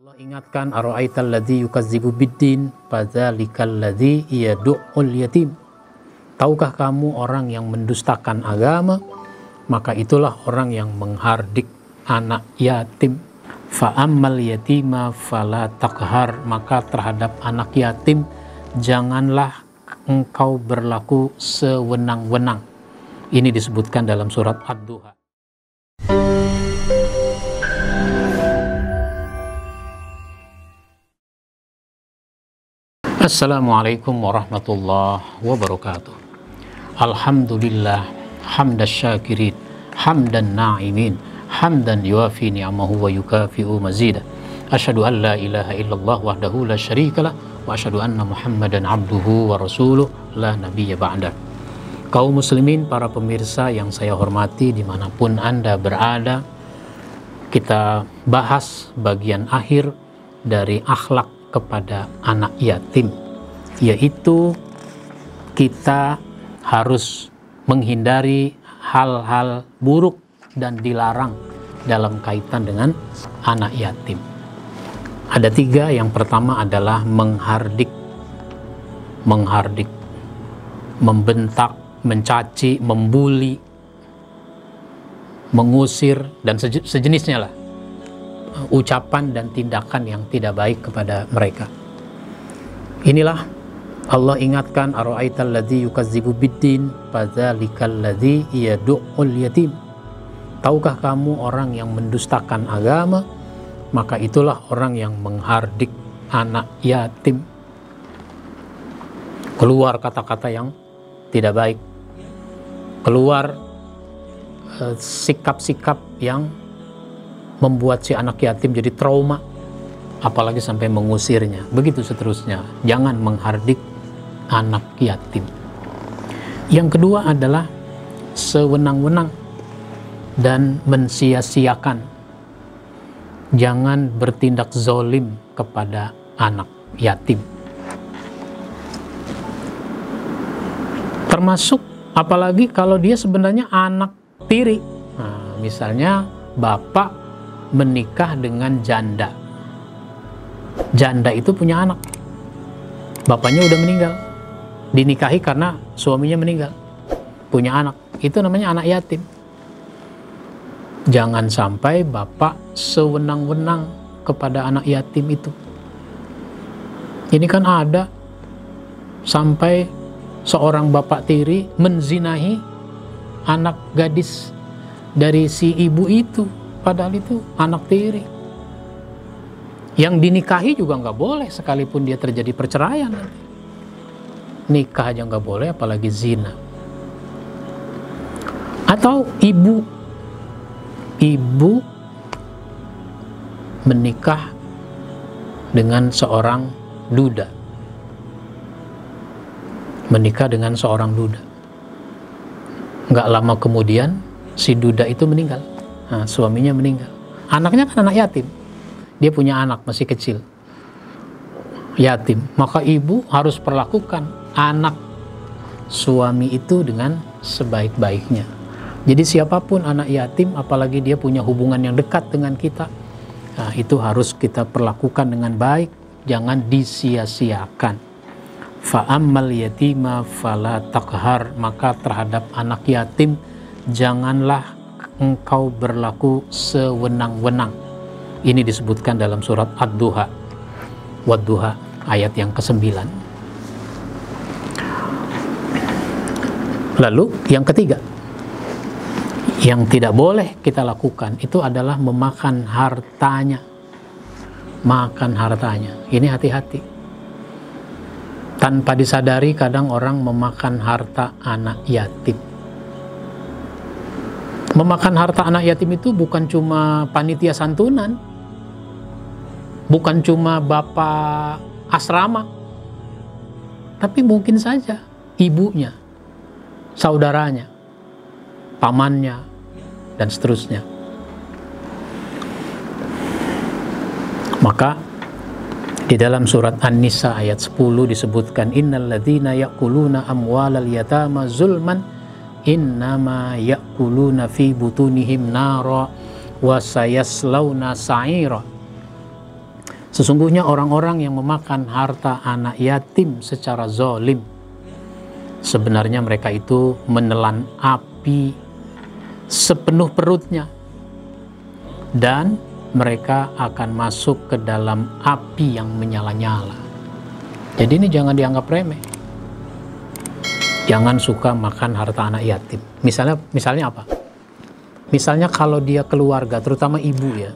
Allah ingatkan, ara'aital ladzi yukazzibu biddin fadzalikal ladzi yad'ul yatim. Tahukah kamu orang yang mendustakan agama? Maka itulah orang yang menghardik anak yatim. Fa'ammal yatima fala taqhar, maka terhadap anak yatim janganlah engkau berlaku sewenang-wenang. Ini disebutkan dalam surat Ad-Duha. Assalamualaikum warahmatullahi wabarakatuh. Alhamdulillah hamdas syakirin hamdan na'imin hamdan yuafi ni'amahu wa yukafi'u mazidah. Asyhadu an la ilaha illallah wahdahu la syarikalah wa asyhadu anna Muhammadan abduhu wa rasuluh la nabiyya ba'dah. Kaum muslimin, para pemirsa yang saya hormati dimanapun Anda berada, kita bahas bagian akhir dari akhlak kepada anak yatim, yaitu kita harus menghindari hal-hal buruk dan dilarang dalam kaitan dengan anak yatim. Ada 3. Yang pertama adalah menghardik, membentak, mencaci, membuli, mengusir, dan sejenisnya lah, ucapan dan tindakan yang tidak baik kepada mereka. Inilah Allah ingatkan, ara'aital ladzi yukazzibu biddin fadzalikal ladzi yad'ul yatim. Tahukah kamu orang yang mendustakan agama? Maka itulah orang yang menghardik anak yatim. Keluar kata-kata yang tidak baik, keluar sikap-sikap yang membuat si anak yatim jadi trauma, apalagi sampai mengusirnya. Begitu seterusnya. Jangan menghardik anak yatim. Yang kedua adalah sewenang-wenang dan mensia-siakan. Jangan bertindak zalim kepada anak yatim. Termasuk apalagi kalau dia sebenarnya anak tiri. Nah, misalnya bapak menikah dengan janda. Janda itu punya anak. Bapaknya udah meninggal. Dinikahi karena suaminya meninggal. Punya anak. Itu namanya anak yatim. Jangan sampai bapak sewenang-wenang kepada anak yatim itu. Ini kan ada sampai seorang bapak tiri menzinahi anak gadis dari si ibu itu. Padahal itu anak tiri. Yang dinikahi juga nggak boleh, sekalipun dia terjadi perceraian. Nikah aja nggak boleh, apalagi zina. Atau ibu menikah dengan seorang duda. Menikah dengan seorang duda. Nggak lama kemudian si duda itu meninggal. Nah, suaminya meninggal. Anaknya kan anak yatim. Dia punya anak masih kecil, yatim. Maka ibu harus perlakukan anak suami itu dengan sebaik-baiknya. Jadi siapapun anak yatim, apalagi dia punya hubungan yang dekat dengan kita, nah, itu harus kita perlakukan dengan baik. Jangan disia-siakan. Fa'ammal yatima fala taqhar, maka terhadap anak yatim janganlah engkau berlaku sewenang-wenang. Ini disebutkan dalam surat Ad-Duha, Wad-Duha, ayat yang ke-9. Lalu yang ketiga, yang tidak boleh kita lakukan itu adalah memakan hartanya. Makan hartanya. Ini hati-hati. Tanpa disadari kadang orang memakan harta anak yatim. Memakan harta anak yatim itu bukan cuma panitia santunan, bukan cuma bapak asrama, tapi mungkin saja ibunya, saudaranya, pamannya, dan seterusnya. Maka di dalam surat An-Nisa ayat 10 disebutkan, innal ladzina ya'kuluna amwalal yatama zulman innama ya'kuluna fi butunihim nara wa sayaslawna sa'ira. Sesungguhnya orang-orang yang memakan harta anak yatim secara zalim, sebenarnya mereka itu menelan api sepenuh perutnya, dan mereka akan masuk ke dalam api yang menyala-nyala. Jadi ini jangan dianggap remeh. Jangan suka makan harta anak yatim. Misalnya apa? Misalnya kalau dia keluarga, terutama ibu ya,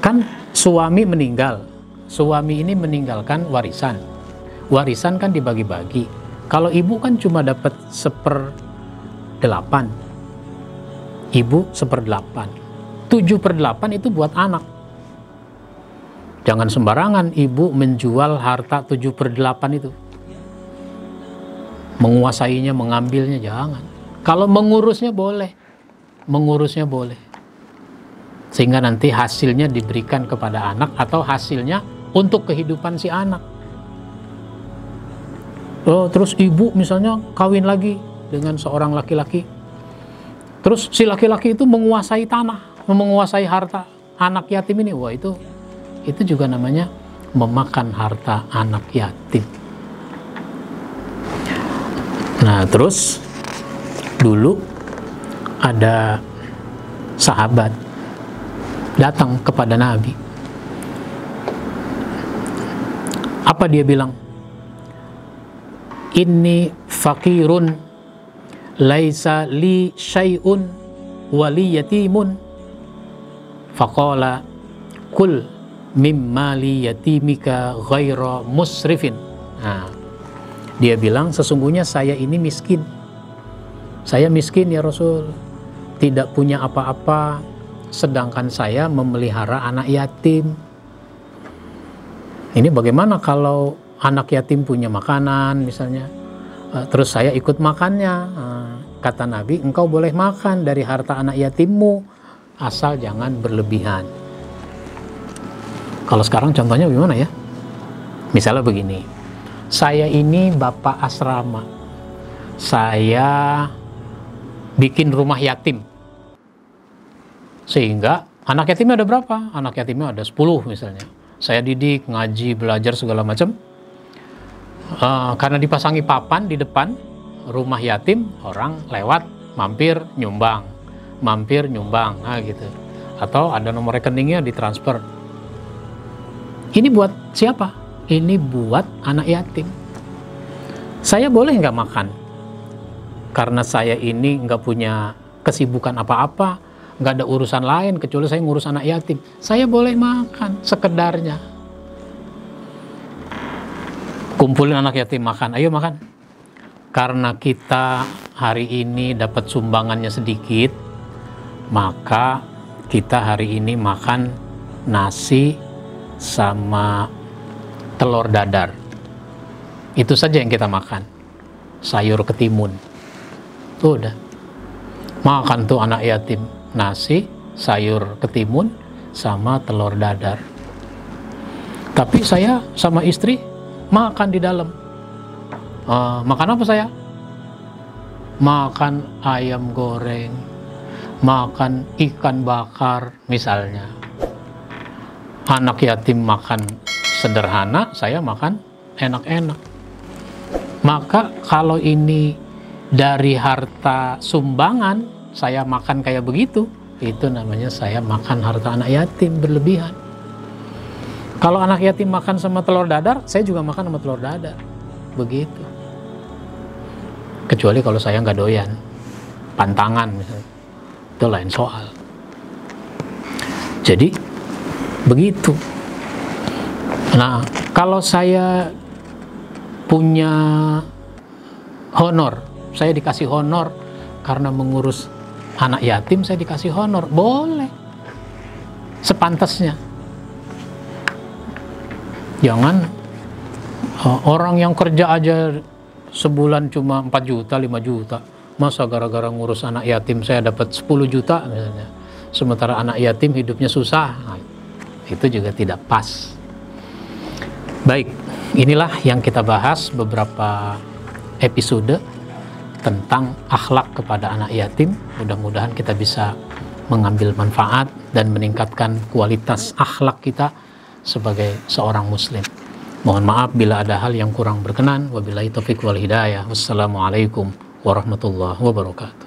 kan suami meninggal, suami ini meninggalkan warisan. Warisan kan dibagi-bagi. Kalau ibu kan cuma dapat 1/8. Ibu 1/8. 7/8 itu buat anak. Jangan sembarangan ibu menjual harta 7/8 itu. Menguasainya, mengambilnya, jangan. Kalau mengurusnya boleh. Mengurusnya boleh. Sehingga nanti hasilnya diberikan kepada anak atau hasilnya untuk kehidupan si anak. Oh, terus ibu misalnya kawin lagi dengan seorang laki-laki. Terus si laki-laki itu menguasai tanah, menguasai harta anak yatim ini. Wah, itu juga namanya memakan harta anak yatim. Nah, terus dulu ada sahabat datang kepada Nabi. Apa dia bilang? Inni fakirun laisa li syai'un wa li yatimun. Faqala kul mimma li yatimika ghaira musrifin. Nah, dia bilang, sesungguhnya saya ini miskin. Saya miskin ya Rasul, tidak punya apa-apa, sedangkan saya memelihara anak yatim. Ini bagaimana kalau anak yatim punya makanan misalnya, terus saya ikut makannya? Kata Nabi, engkau boleh makan dari harta anak yatimmu, asal jangan berlebihan. Kalau sekarang contohnya gimana ya? Misalnya begini, saya ini bapak asrama, saya bikin rumah yatim, sehingga anak yatimnya ada berapa? Anak yatimnya ada 10 misalnya. Saya didik, ngaji, belajar segala macam. Karena dipasangi papan di depan rumah yatim, orang lewat, mampir, nyumbang, nah gitu. Atau ada nomor rekeningnya ditransfer. Ini buat siapa? Ini buat anak yatim. Saya boleh nggak makan? Karena saya ini nggak punya kesibukan apa-apa, nggak ada urusan lain kecuali saya ngurus anak yatim. Saya boleh makan sekedarnya. Kumpulin anak yatim makan, ayo makan. Karena kita hari ini dapat sumbangannya sedikit, maka kita hari ini makan nasi sama telur dadar. Itu saja yang kita makan. Sayur ketimun. Tuh udah. Makan tuh anak yatim. Nasi, sayur ketimun, sama telur dadar. Tapi saya sama istri makan di dalam. Makan apa saya? Makan ayam goreng, makan ikan bakar misalnya. Anak yatim makan sederhana, saya makan enak-enak. Maka kalau ini dari harta sumbangan, saya makan kayak begitu, itu namanya saya makan harta anak yatim berlebihan. Kalau anak yatim makan sama telur dadar, saya juga makan sama telur dadar. Begitu. Kecuali kalau saya nggak doyan, pantangan misalnya, itu lain soal. Jadi begitu. Nah, kalau saya punya honor, saya dikasih honor karena mengurus anak yatim, saya dikasih honor, boleh, sepantasnya. Jangan orang yang kerja aja sebulan cuma 4 juta, 5 juta, masa gara-gara ngurus anak yatim saya dapat 10 juta misalnya, sementara anak yatim hidupnya susah. Nah, itu juga tidak pas. Baik, inilah yang kita bahas beberapa episode tentang akhlak kepada anak yatim. Mudah-mudahan kita bisa mengambil manfaat dan meningkatkan kualitas akhlak kita sebagai seorang muslim. Mohon maaf bila ada hal yang kurang berkenan. Wabillahi taufiq wal hidayah. Wassalamualaikum warahmatullahi wabarakatuh.